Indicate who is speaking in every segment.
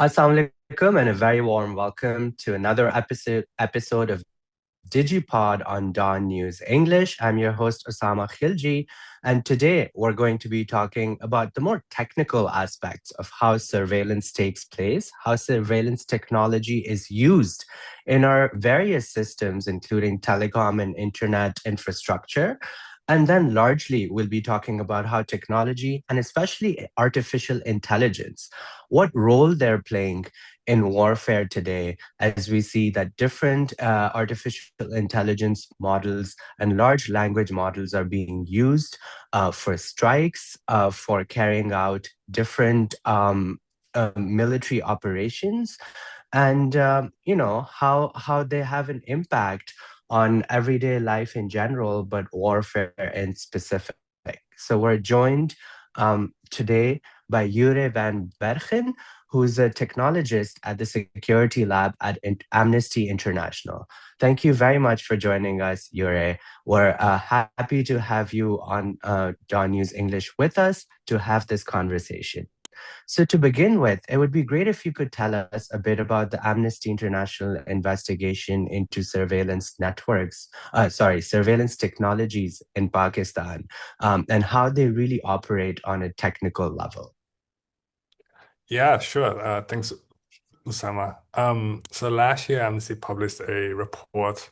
Speaker 1: Assalamu alaikum and a very warm welcome to another episode of DigiPod on DawnNews English. I'm your host Usama Khilji, and today we're going to be talking about the more technical aspects of how surveillance takes place, how surveillance technology is used in our various systems, including telecom and internet infrastructure. And then largely we'll be talking about how technology and especially artificial intelligence, what role they're playing in warfare today, as we see that different artificial intelligence models and large language models are being used for strikes, for carrying out different military operations, and how they have an impact on everyday life in general, but warfare in specific. So we're joined today by Jurre van Bergen, who's a technologist at the Security Lab at Amnesty International. Thank you very much for joining us, Jurre. We're happy to have you on Dawn News English with us to have this conversation. So, to begin with, it would be great if you could tell us a bit about the Amnesty International investigation into surveillance networks, surveillance technologies in Pakistan, and how they really operate on a technical level.
Speaker 2: Yeah, sure. Thanks, Usama. So last year, Amnesty published a report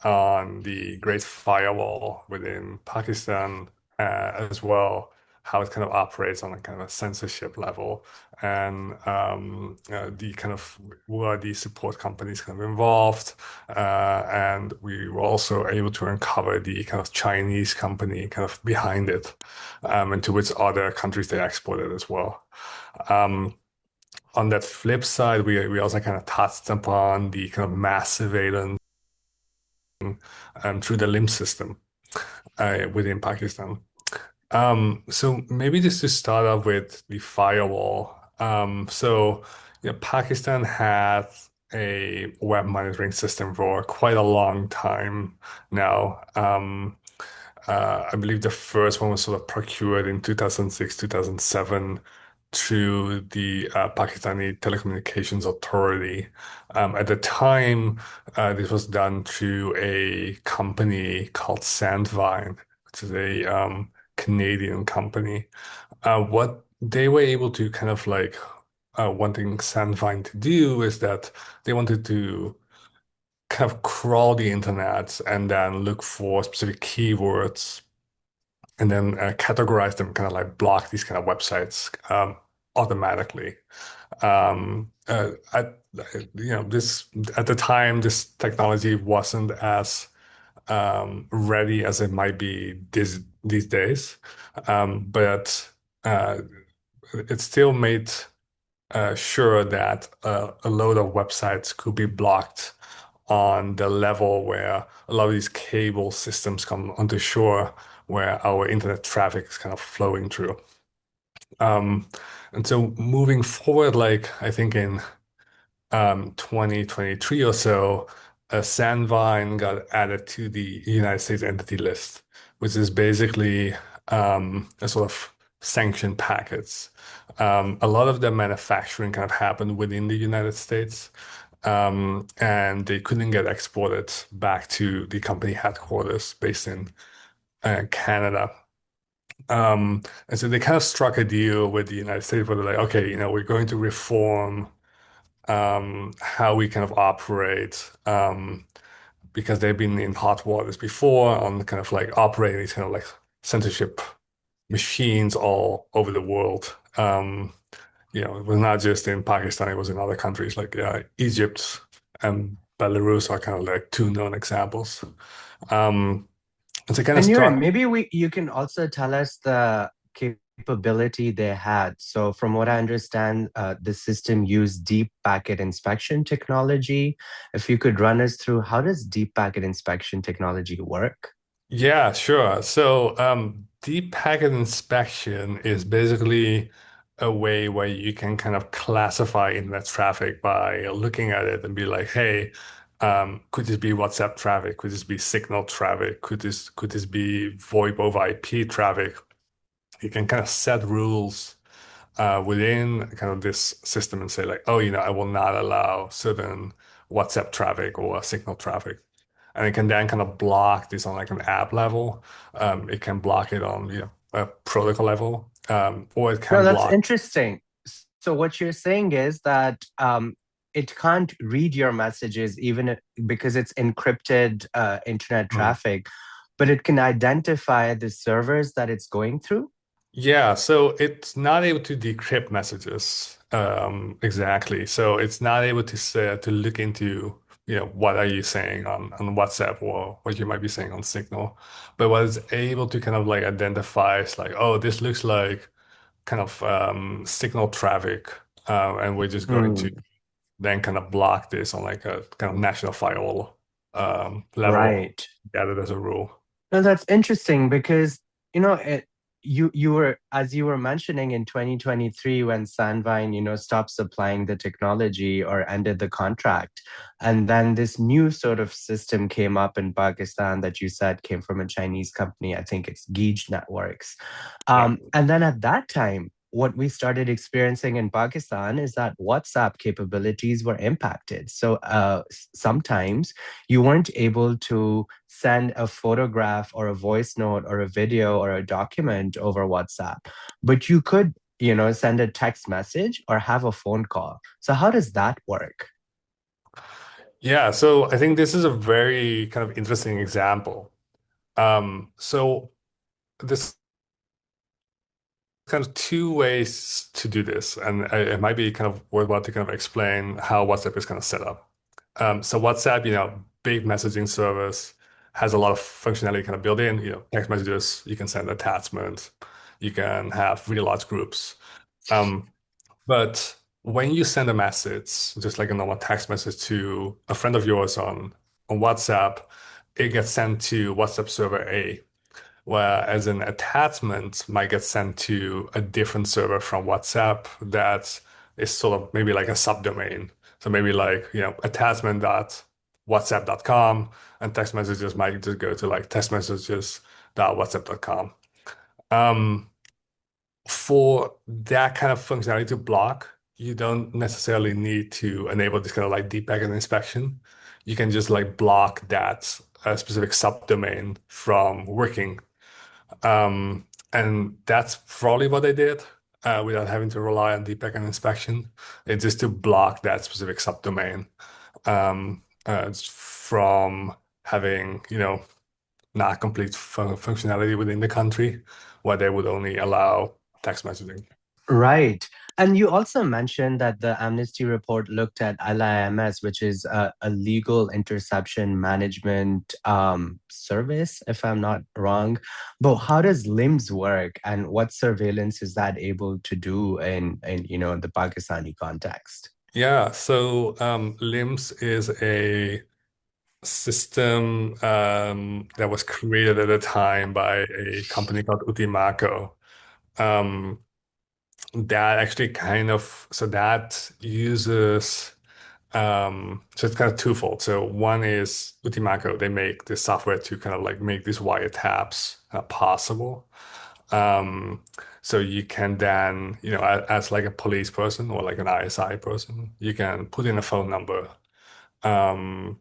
Speaker 2: on the Great Firewall within Pakistan, as well, how it kind of operates on a kind of a censorship level, and the kind of who are the support companies kind of involved, and we were also able to uncover the kind of Chinese company kind of behind it, and to which other countries they exported as well. Um, on that flip side, we also kind of touched upon the kind of mass surveillance through the limb system within Pakistan. So maybe just to start off with the firewall. Pakistan had a web monitoring system for quite a long time now. I believe the first one was sort of procured in 2006, 2007 through the Pakistani Telecommunications Authority. At the time, this was done through a company called Sandvine, which is a Canadian company. What they were able to kind of like one thing Sandvine to do is that they wanted to kind of crawl the internet and then look for specific keywords and then categorize them, kind of like block these kind of websites automatically. At this at the time, this technology wasn't as ready as it might be these days, but it still made sure that a load of websites could be blocked on the level where a lot of these cable systems come onto shore, where our internet traffic is kind of flowing through. Um, and so moving forward, like I think in 2023 or so, Sandvine got added to the United States Entity List, which is basically a sort of sanctioned packets. A lot of the manufacturing kind of happened within the United States, and they couldn't get exported back to the company headquarters based in Canada. And so they kind of struck a deal with the United States where they're like, okay, we're going to reform how we kind of operate, because they've been in hot waters before on kind of like operating these kind of like censorship machines all over the world. It was not just in Pakistan, it was in other countries like Egypt and Belarus are kind of like two known examples. Um, and so kind of
Speaker 1: And Nurin,
Speaker 2: struck.
Speaker 1: maybe you can also tell us the capability they had. So, from what I understand, the system used deep packet inspection technology. If you could run us through how does deep packet inspection technology work?
Speaker 2: Yeah, sure. So, deep packet inspection is basically a way where you can kind of classify internet traffic by looking at it and be like, hey, could this be WhatsApp traffic? Could this be Signal traffic? Could this be VoIP over IP traffic? You can kind of set rules within kind of this system and say like, oh, I will not allow certain WhatsApp traffic or Signal traffic. And it can then kind of block this on like an app level. It can block it on, a protocol level, or it
Speaker 1: No,
Speaker 2: can
Speaker 1: that's
Speaker 2: block.
Speaker 1: interesting. So what you're saying is that it can't read your messages because it's encrypted internet
Speaker 2: Mhm.
Speaker 1: traffic, but it can identify the servers that it's going through.
Speaker 2: Yeah, so it's not able to decrypt messages exactly. So it's not able to say, to look into, what are you saying on WhatsApp or what you might be saying on Signal. But what it's able to kind of like identify is like, oh, this looks like kind of Signal traffic, and we're just going to
Speaker 1: Hmm,
Speaker 2: then kind of block this on like a kind of national firewall level,
Speaker 1: right.
Speaker 2: gathered as a rule.
Speaker 1: No, that's interesting because you were as you were mentioning in 2023 when Sandvine stopped supplying the technology or ended the contract, and then this new sort of system came up in Pakistan that you said came from a Chinese company. I think it's Geej Networks,
Speaker 2: Yeah.
Speaker 1: and then at that time. What we started experiencing in Pakistan is that WhatsApp capabilities were impacted. So sometimes you weren't able to send a photograph or a voice note or a video or a document over WhatsApp, but you could, send a text message or have a phone call. So how does that work?
Speaker 2: Yeah, so I think this is a very kind of interesting example. So there's kind of two ways to do this, and it might be kind of worthwhile to kind of explain how WhatsApp is kind of set up. So WhatsApp, big messaging service, has a lot of functionality kind of built in, text messages, you can send attachments, you can have really large groups. Um, but when you send a message, just like a normal text message to a friend of yours on WhatsApp, it gets sent to WhatsApp server A, whereas an attachment might get sent to a different server from WhatsApp that is sort of maybe like a subdomain. So maybe like, attachment.whatsapp.com, and text messages might just go to like textmessages.whatsapp.com. Um, for that kind of functionality to block, you don't necessarily need to enable this kind of like deep packet inspection. You can just like block that specific subdomain from working. And that's probably what they did without having to rely on deep packet inspection. It's just to block that specific subdomain from having, not complete functionality within the country where they would only allow text messaging.
Speaker 1: Right. And you also mentioned that the Amnesty report looked at LIMS, which is a legal interception management service, if I'm not wrong. But how does LIMS work, and what surveillance is that able to do in the Pakistani context?
Speaker 2: Yeah, so LIMS is a system that was created at a time by a company called Utimaco. Um, that actually kind of so that uses so it's kind of twofold. So one is Utimaco, they make this software to kind of like make these wiretaps possible. Um, so you can then, as like a police person or like an ISI person, you can put in a phone number. Um,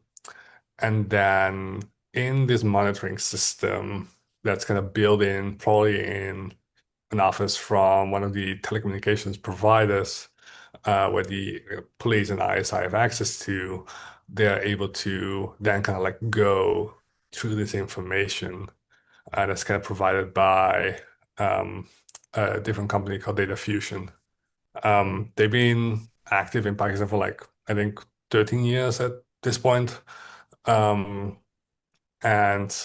Speaker 2: and then in this monitoring system that's kind of built in, probably in an office from one of the telecommunications providers, where the police and ISI have access to, they're able to then kind of like go through this information that's kind of provided by um, a different company called Data Fusion. They've been active in Pakistan for like, I think, 13 years at this point. Um, and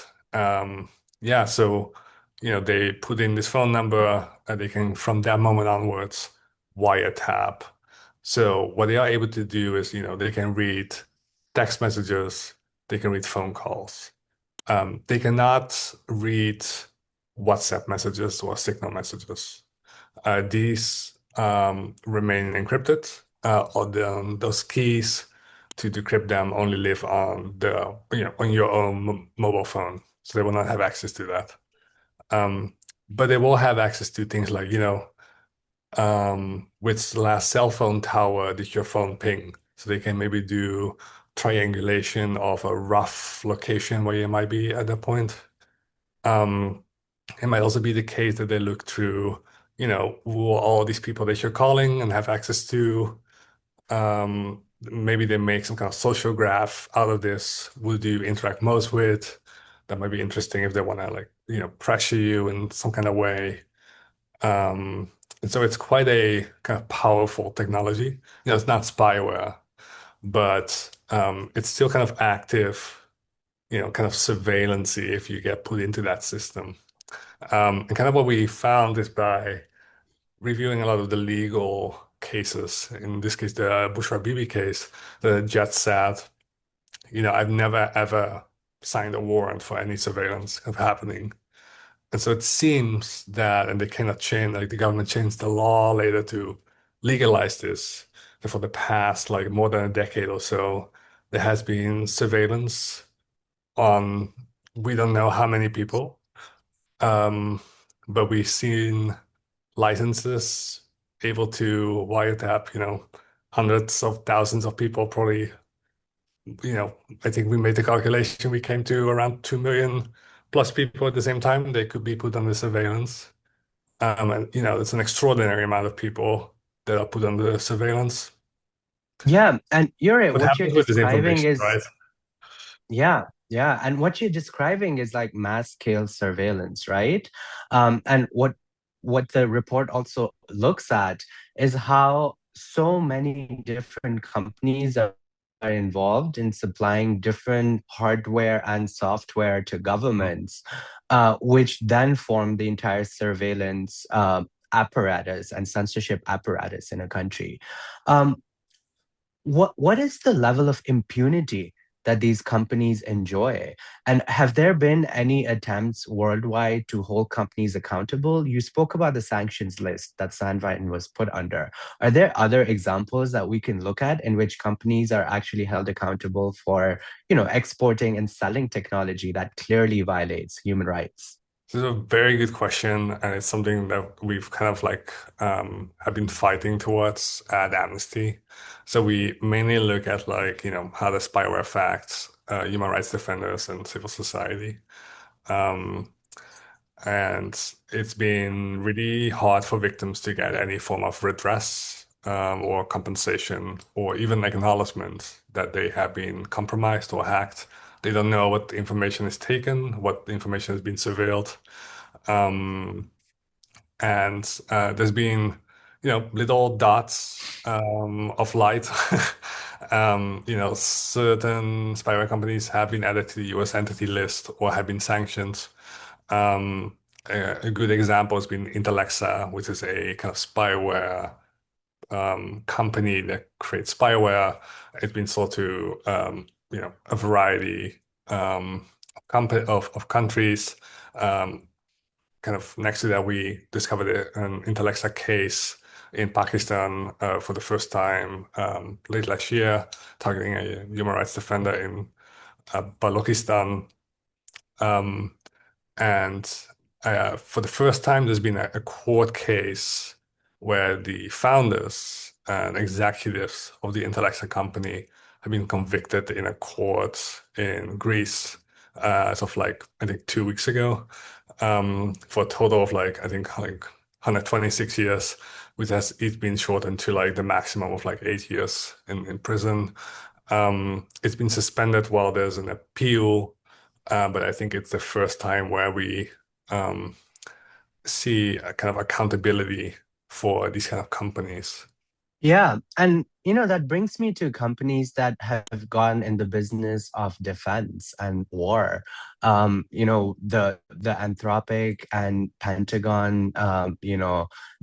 Speaker 2: yeah, so they put in this phone number and they can from that moment onwards wiretap. So what they are able to do is, they can read text messages, they can read phone calls. They cannot read WhatsApp messages or Signal messages. These remain encrypted. Those keys to decrypt them only live on on your own mobile phone, so they will not have access to that. Um, but they will have access to things like, which last cell phone tower did your phone ping? So they can maybe do triangulation of a rough location where you might be at that point. Um, it might also be the case that they look through, who are all these people that you're calling and have access to. Maybe they make some kind of social graph out of this. Who do you interact most with? That might be interesting if they want to like, pressure you in some kind of way. And so it's quite a kind of powerful technology. It's not spyware, but it's still kind of active, kind of surveillance if you get put into that system. And kind of what we found is by reviewing a lot of the legal cases, in this case, the Bushra Bibi case, the judge said, I've never ever signed a warrant for any surveillance of happening. And so it seems that, and they cannot change, like the government changed the law later to legalize this. And for the past, like more than a decade or so, there has been surveillance on we don't know how many people. Um, but we've seen licenses able to wiretap, hundreds of thousands of people, probably, I think we made the calculation, we came to around 2 million plus people at the same time. They could be put under surveillance. And, it's an extraordinary amount of people that are put under surveillance.
Speaker 1: Yeah, and Jurre,
Speaker 2: What
Speaker 1: what you're
Speaker 2: happens with this
Speaker 1: describing
Speaker 2: information,
Speaker 1: is
Speaker 2: right?
Speaker 1: yeah, yeah, and what you're describing is like mass scale surveillance, right? And what the report also looks at is how so many different companies are involved in supplying different hardware and software to
Speaker 2: Mm.
Speaker 1: governments, which then form the entire surveillance apparatus and censorship apparatus in a country. Um, what is the level of impunity that these companies enjoy? And have there been any attempts worldwide to hold companies accountable? You spoke about the sanctions list that Sandviten was put under. Are there other examples that we can look at in which companies are actually held accountable for, exporting and selling technology that clearly violates human rights?
Speaker 2: This is a very good question, and it's something that we've kind of like have been fighting towards at Amnesty. So we mainly look at like, how the spyware facts, human rights defenders, and civil society. Um, and it's been really hard for victims to get any form of redress, or compensation, or even acknowledgement that they have been compromised or hacked. They don't know what information is taken, what information has been surveilled. Um, and there's been, little dots of light. Certain spyware companies have been added to the US entity list or have been sanctioned. Um, a good example has been Intellexa, which is a kind of spyware company that creates spyware. It's been sold to a variety of countries. Kind of next to that, we discovered an Intellexa case in Pakistan for the first time late last year, targeting a human rights defender in Balochistan. Um, and for the first time, there's been a court case where the founders and executives of the Intellecsa company have been convicted in a court in Greece as of like, I think 2 weeks ago, for a total of like, I think like 126 years, which has each been shortened to like the maximum of like 8 years in prison. It's been suspended while there's an appeal, but I think it's the first time where we um, see a kind of accountability for these kind of companies.
Speaker 1: Yeah, and that brings me to companies that have gone in the business of defense and war. The Anthropic and Pentagon,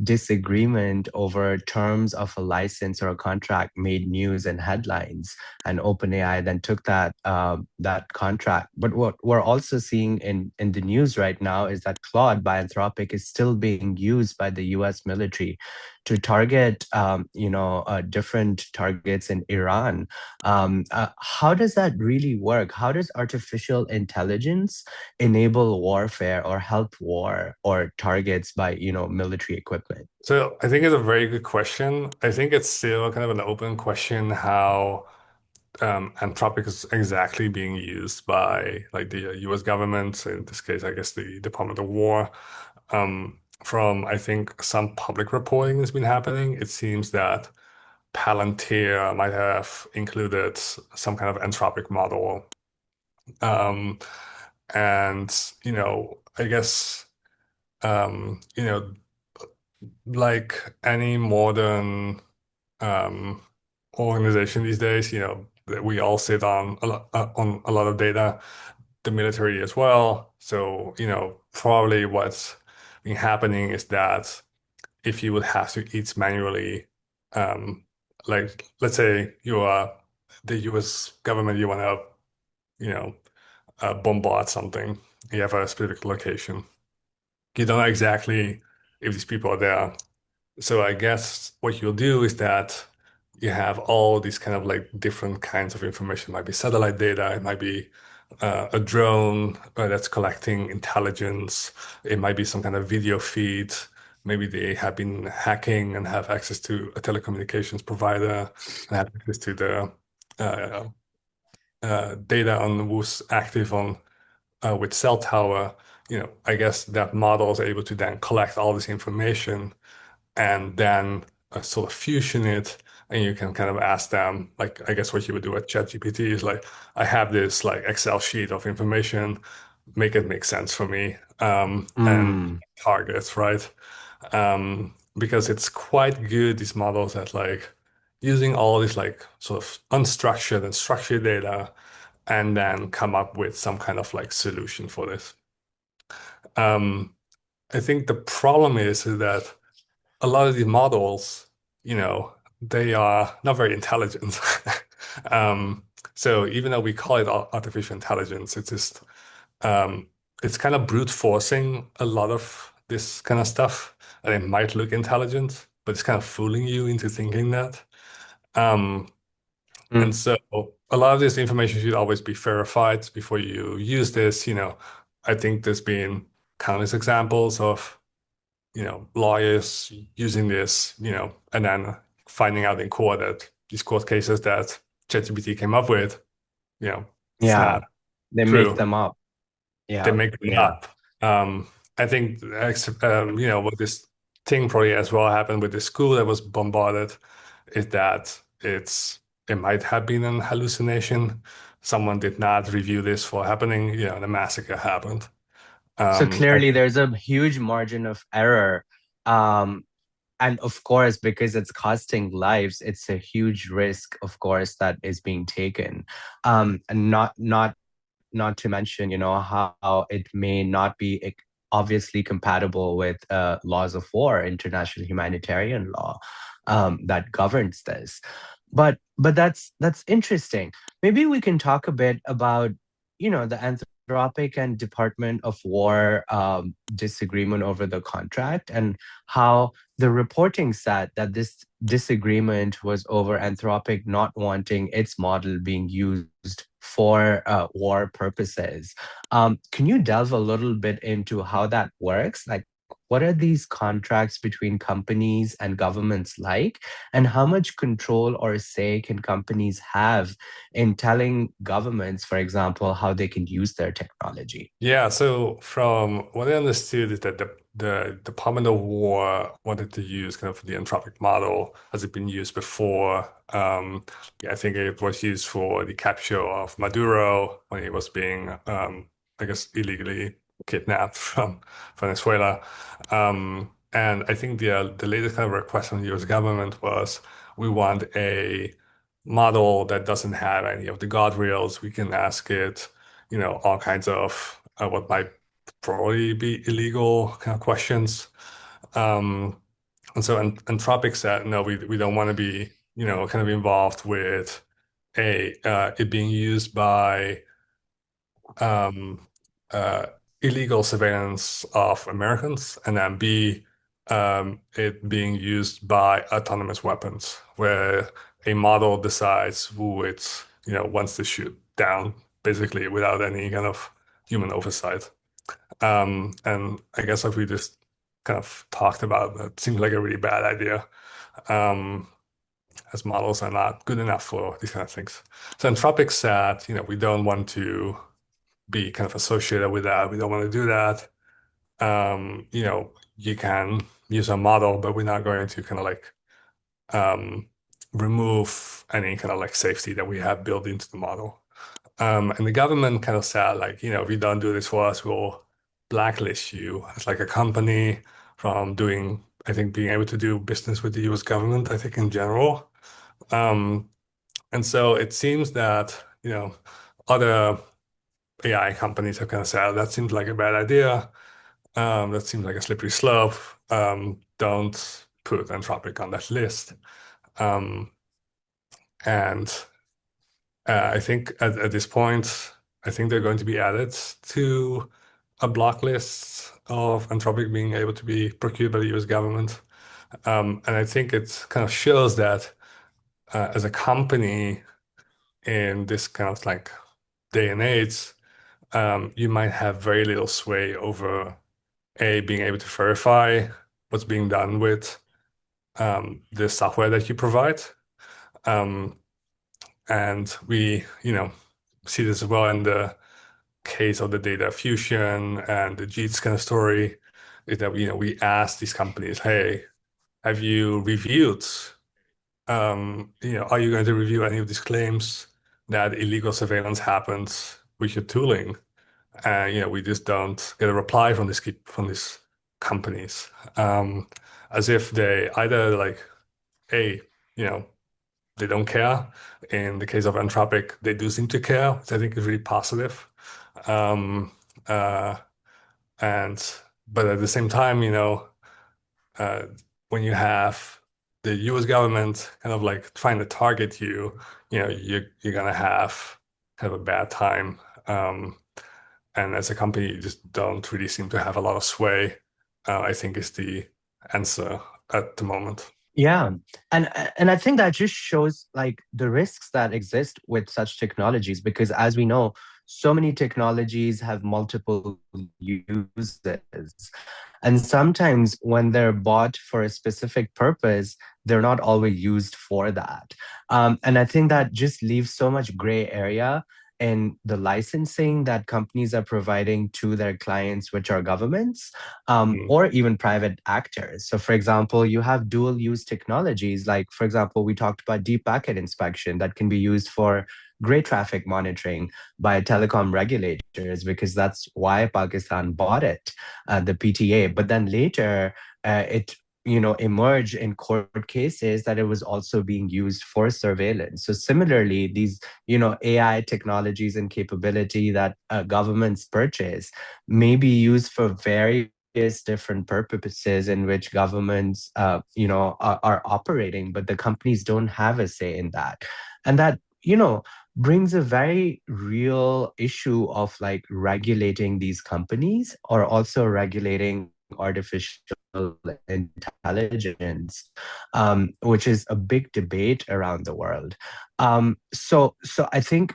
Speaker 1: disagreement over terms of a license or a contract made news and headlines, and OpenAI then took that contract. But what we're also seeing in the news right now is that Claude by Anthropic is still being used by the U.S. military to target, different different targets in Iran. How does that really work? How does artificial intelligence enable warfare or help war or targets by, military equipment?
Speaker 2: So I think it's a very good question. I think it's still kind of an open question how Anthropic is exactly being used by like the US government, in this case, I guess the Department of War. From I think some public reporting has been happening, it seems that Palantir might have included some kind of Anthropic model. Um, and I guess like any modern um, organization these days, that we all sit on a lot of data, the military as well. So, probably what's been happening is that if you would have to eat manually, um, like let's say you are the US government, you want to, you know, bombard something, you have a specific location. You don't know exactly if these people are there. So I guess what you'll do is that you have all these kind of like different kinds of information. It might be satellite data, it might be a drone that's collecting intelligence, it might be some kind of video feed. Maybe they have been hacking and have access to a telecommunications provider and have access to the uh, data on who's active on with cell tower. I guess that model is able to then collect all this information and then sort of fusion it, and you can kind of ask them, like, I guess what you would do at ChatGPT is like, I have this like Excel sheet of information, make it make sense for me, and
Speaker 1: Mm,
Speaker 2: targets, right? Because it's quite good, these models at like using all this like sort of unstructured and structured data and then come up with some kind of like solution for this. Um, I think the problem is that a lot of these models, they are not very intelligent. Um, so even though we call it artificial intelligence, um, it's kind of brute forcing a lot of this kind of stuff, and it might look intelligent, but it's kind of fooling you into thinking that. Um, and
Speaker 1: mm,
Speaker 2: so a lot of this information should always be verified before you use this. I think there's been countless examples of lawyers using this, and then finding out in court that these court cases that ChatGPT came up with, it's
Speaker 1: yeah,
Speaker 2: not
Speaker 1: they make
Speaker 2: true.
Speaker 1: them up.
Speaker 2: They
Speaker 1: Yeah,
Speaker 2: make them
Speaker 1: yeah.
Speaker 2: up. I think, what this thing probably as well happened with the school that was bombarded is that it might have been an hallucination. Someone did not review this for happening, and a massacre happened.
Speaker 1: So
Speaker 2: I
Speaker 1: clearly there's a huge margin of error. Um, and of course, because it's costing lives, it's a huge risk, of course, that is being taken. And not to mention, how it may not be obviously compatible with laws of war, international humanitarian law that governs this. But that's interesting. Maybe we can talk a bit about, the Anthropic and Department of War disagreement over the contract and how the reporting said that this disagreement was over Anthropic not wanting its model being used for war purposes. Can you delve a little bit into how that works? Like, what are these contracts between companies and governments like? And how much control or say can companies have in telling governments, for example, how they can use their technology?
Speaker 2: Yeah, so from what I understood is that the Department of War wanted to use kind of the Anthropic model. Has it been used before? Yeah, I think it was used for the capture of Maduro when he was being, I guess, illegally kidnapped from Venezuela. And I think the latest kind of request from the US government was we want a model that doesn't have any of the guardrails. We can ask it all kinds of what might probably be illegal kind of questions. Um, and so Anthropic said, no, we don't want to be, kind of involved with it being used by um, uh, illegal surveillance of Americans, and then B, it being used by autonomous weapons, where a model decides who it, wants to shoot down, basically without any kind of human oversight. And I guess like we just kind of talked about, that seems like a really bad idea. Um, as models are not good enough for these kind of things. So Anthropic said, we don't want to be kind of associated with that. We don't want to do that. You can use a model, but we're not going to kind of like um, remove any kind of like safety that we have built into the model. And the government kind of said, like, if you don't do this for us, we'll blacklist you as like a company from doing, I think, being able to do business with the US government, I think in general. Um, and so it seems that, other AI companies have kind of said, that seems like a bad idea. That seems like a slippery slope. Don't put Anthropic on that list. Um, and I think at this point, I think they're going to be added to a block list of Anthropic being able to be procured by the US government. And I think it kind of shows that as a company in this kind of like day and age, you might have very little sway over being able to verify what's being done with the software that you provide. Um, and we, see this as well in the case of the data fusion and the JITs kind of story, is that, we ask these companies, hey, have you reviewed, are you going to review any of these claims that illegal surveillance happens with your tooling? And we just don't get a reply from these companies, as if they either like, hey, you know, they don't care. In the case of Anthropic, they do seem to care, which I think is really positive. Um, uh, and but at the same time, uh, when you have the US government kind of like trying to target you, you're gonna have a bad time. And as a company, you just don't really seem to have a lot of sway, I think is the answer at the moment.
Speaker 1: Yeah. And I think that just shows like the risks that exist with such technologies because as we know, so many technologies have multiple uses. And sometimes when they're bought for a specific purpose, they're not always used for that. And I think that just leaves so much gray area in the licensing that companies are providing to their clients, which are governments,
Speaker 2: Mm.
Speaker 1: or even private actors. So, for example, you have dual use technologies, like, for example, we talked about deep packet inspection that can be used for gray traffic monitoring by telecom regulators, because that's why Pakistan bought it, the PTA. But then later, it emerged in court cases that it was also being used for surveillance. So similarly, these AI technologies and capability that governments purchase may be used for various different purposes in which governments are operating, but the companies don't have a say in that. And that brings a very real issue of like regulating these companies or also regulating artificial intelligence, which is a big debate around the world. So I think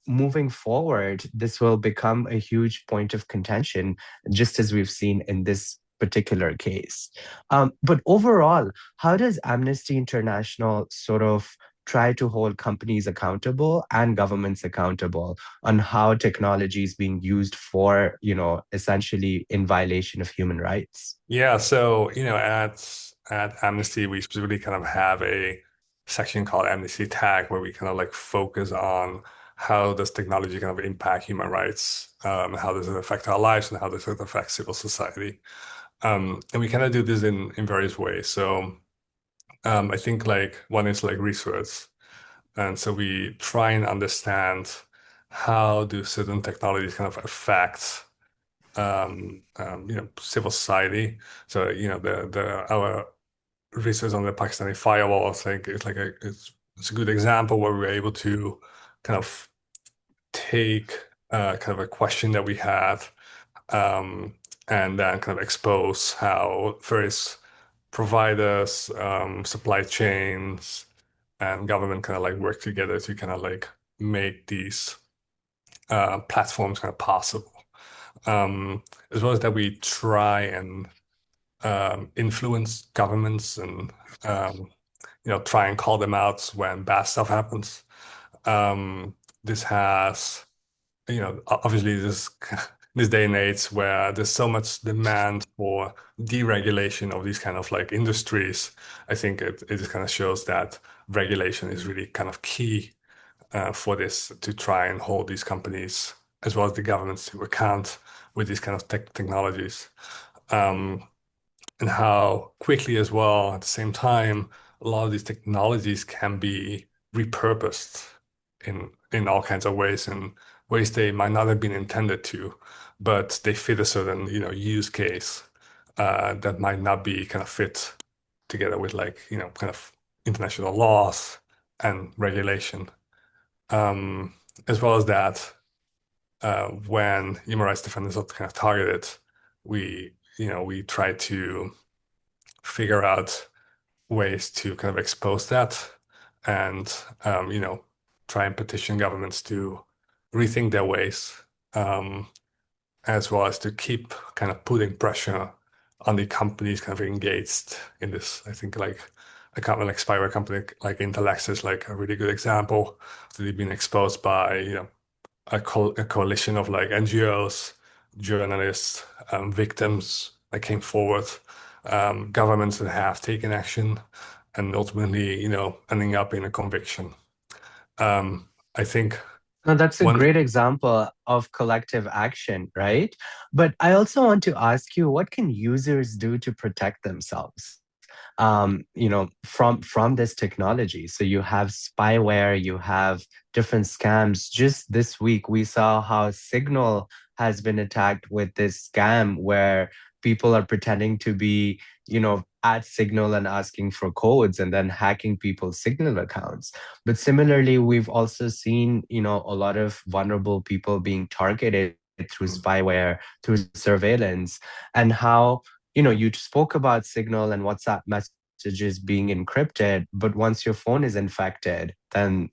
Speaker 1: moving forward, this will become a huge point of contention, just as we've seen in this particular case. But overall, how does Amnesty International sort of try to hold companies accountable and governments accountable on how technology is being used for, essentially in violation of human rights?
Speaker 2: Yeah, so at Amnesty, we specifically kind of have a section called Amnesty Tag where we kind of like focus on how does technology kind of impact human rights, how does it affect our lives, and how does it affect civil society. And we kind of do this in various ways. So I think like one is like research. And so we try and understand how do certain technologies kind of affect civil society. So, the our research on the Pakistani firewall, I think it's like it's a good example where we were able to kind of take kind of a question that we had um, and then kind of expose how various providers, supply chains, and government kind of like work together to kind of like make these platforms kind of possible. Um, as well as that we try and influence governments and um, try and call them out when bad stuff happens. This has, obviously this day and age where there's so much demand for deregulation of these kind of like industries. I think it just kind of shows that regulation is really kind of key for this to try and hold these companies as well as the governments to account with these kind of technologies. Um, and how quickly as well, at the same time, a lot of these technologies can be repurposed in all kinds of ways, in ways they might not have been intended to, but they fit a certain, use case that might not be kind of fit together with like, kind of international laws and regulation. Um, as well as that, when human rights defenders are kind of targeted, we try to figure out ways to kind of expose that and try and petition governments to rethink their ways, um, as well as to keep kind of putting pressure on the companies kind of engaged in this. I think like a company like Spyware company like Intellect is like a really good example. They've been exposed by a coalition of like NGOs, journalists, victims that came forward, governments that have taken action, and ultimately, ending up in a conviction. I think
Speaker 1: No, that's a
Speaker 2: one,
Speaker 1: great example of collective action, right? But I also want to ask you, what can users do to protect themselves? From this technology. So you have spyware, you have different scams. Just this week, we saw how Signal has been attacked with this scam where people are pretending to be, at Signal and asking for codes and then hacking people's Signal accounts. But similarly, we've also seen, a lot of vulnerable people being targeted through spyware, through surveillance, and how you spoke about Signal and WhatsApp messages being encrypted, but once your phone is infected, then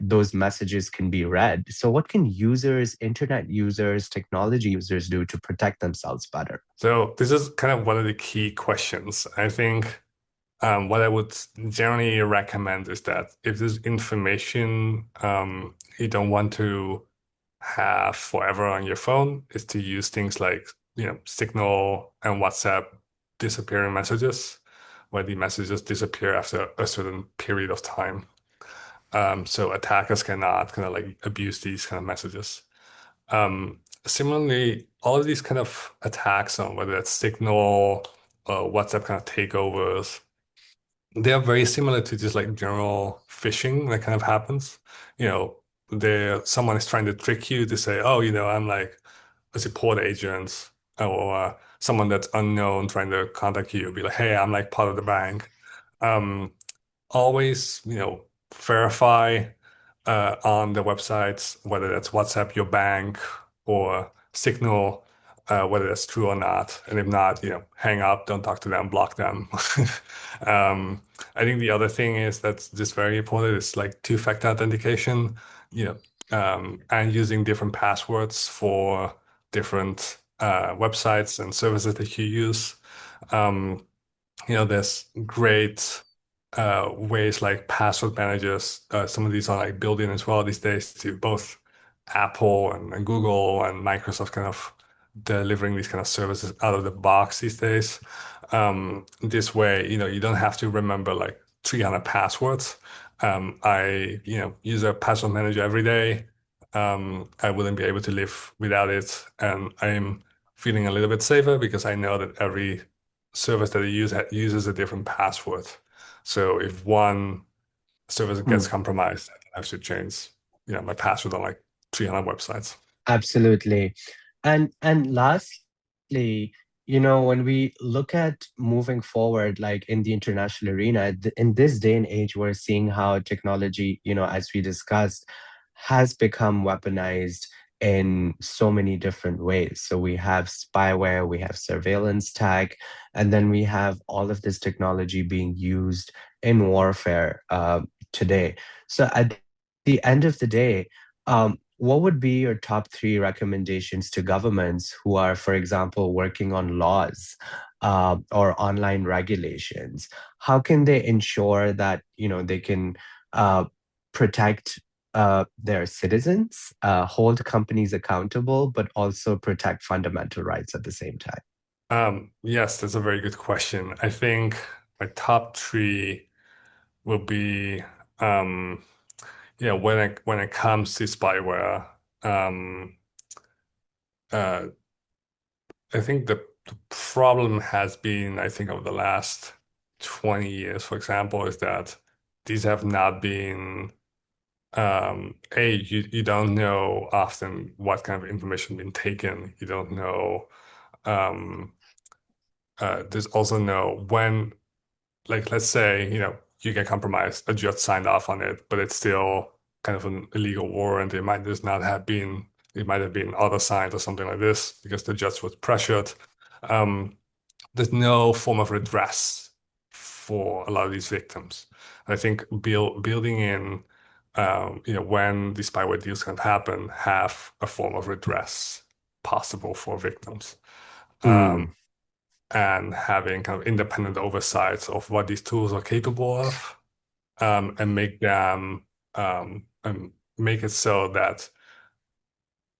Speaker 1: those messages can be read. So what can users, internet users, technology users do to protect themselves better?
Speaker 2: so this is kind of one of the key questions. I think what I would generally recommend is that if there's information you don't want to have forever on your phone, is to use things like, Signal and WhatsApp disappearing messages, where the messages disappear after a certain period of time. So attackers cannot kind of like abuse these kind of messages. Similarly, all of these kind of attacks on whether it's Signal, WhatsApp kind of takeovers, they are very similar to just like general phishing that kind of happens. You know, someone is trying to trick you to say, oh, I'm like a support agent, or someone that's unknown trying to contact you, be like, hey, I'm like part of the bank. Um, Always, verify on the websites whether that's WhatsApp, your bank, or Signal, whether that's true or not. And if not, hang up, don't talk to them, block them. I think the other thing is that's just very important is like two-factor authentication, and using different passwords for different websites and services that you use. Um, there's great ways like password managers. Some of these are like built in as well these days to both Apple and Google and Microsoft kind of delivering these kind of services out of the box these days. This way, you don't have to remember like 300 passwords. I, use a password manager every day. I wouldn't be able to live without it, and I'm feeling a little bit safer because I know that every service that I use uses a different password. So if one service gets
Speaker 1: Hmm.
Speaker 2: compromised, I have to change, my password on like 300 websites.
Speaker 1: Absolutely. And lastly, when we look at moving forward, like in the international arena, in this day and age, we're seeing how technology, as we discussed, has become weaponized in so many different ways. So we have spyware, we have surveillance tech, and then we have all of this technology being used in warfare today. So at the end of the day, what would be your top three recommendations to governments who are, for example, working on laws or online regulations? How can they ensure that they can uh, protect their citizens, hold companies accountable, but also protect fundamental rights at the same time?
Speaker 2: Yes, that's a very good question. I think my top three will be, um, when it comes to spyware, um, uh, I think the problem has been, I think, over the last 20 years, for example, is that these have not been, you don't know often what kind of information been taken. You don't know, um, there's also no when, like, let's say, you get compromised, a judge signed off on it, but it's still kind of an illegal warrant. It might have been other signed or something like this because the judge was pressured. Um, there's no form of redress for a lot of these victims. I think building in, when these spyware deals can happen, have a form of redress possible for victims.
Speaker 1: Mm,
Speaker 2: Um, and having kind of independent oversight of what these tools are capable of, and make it so that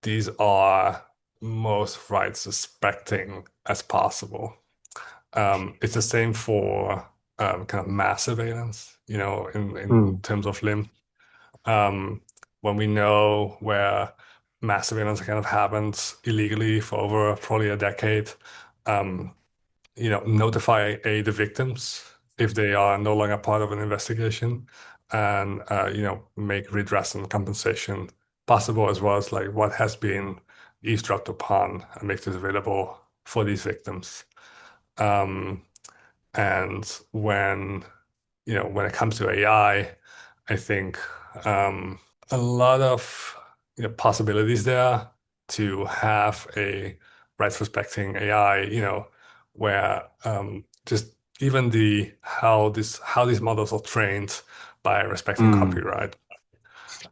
Speaker 2: these are most rights respecting as possible. It's the same for kind of mass surveillance, in
Speaker 1: mm,
Speaker 2: terms of limb. Um, when we know where mass surveillance kind of happens illegally for over probably a decade, um, notify the victims if they are no longer part of an investigation, and make redress and compensation possible, as well as like what has been eavesdropped upon, and make this available for these victims. Um, and when it comes to AI, I think, a lot of possibilities there to have a rights respecting AI, where, just even how these models are trained by respecting
Speaker 1: mm,
Speaker 2: copyright,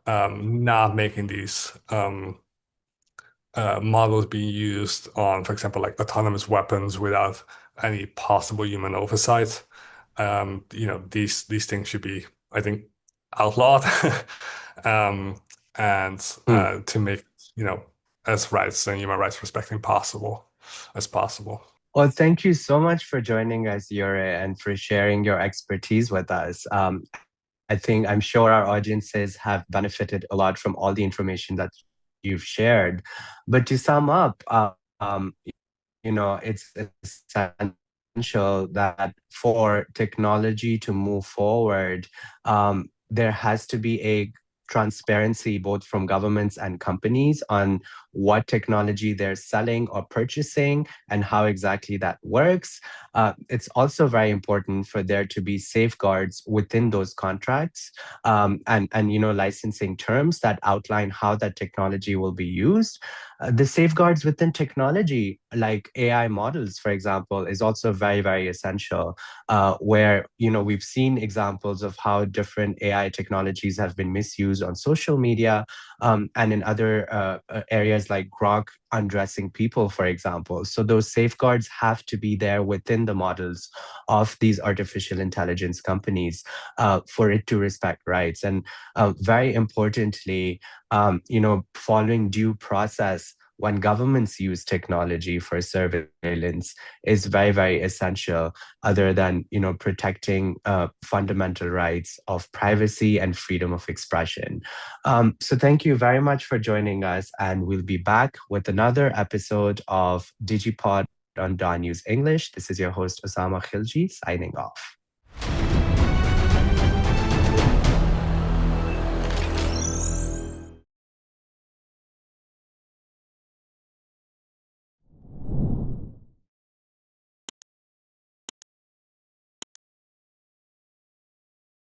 Speaker 2: not making these models being used on, for example, like autonomous weapons without any possible human oversight. These things should be, I think, outlawed, um, and
Speaker 1: mm.
Speaker 2: to make, as rights and human rights respecting possible as possible.
Speaker 1: Well, thank you so much for joining us, Jurre, and for sharing your expertise with us. I'm sure our audiences have benefited a lot from all the information that you've shared. But to sum up, it's essential that for technology to move forward, there has to be a transparency both from governments and companies on what technology they're selling or purchasing and how exactly that works. It's also very important for there to be safeguards within those contracts, and licensing terms that outline how that technology will be used. The safeguards within technology, like AI models, for example, is also very, very essential. Where we've seen examples of how different AI technologies have been misused on social media, and in other areas like Grok undressing people, for example. So those safeguards have to be there within the models of these artificial intelligence companies for it to respect rights. And very importantly, following due process when governments use technology for surveillance is very, very essential, other than protecting fundamental rights of privacy and freedom of expression. So thank you very much for joining us, and we'll be back with another episode of DigiPod on DawnNews English. This is your host, Usama Khilji, signing off.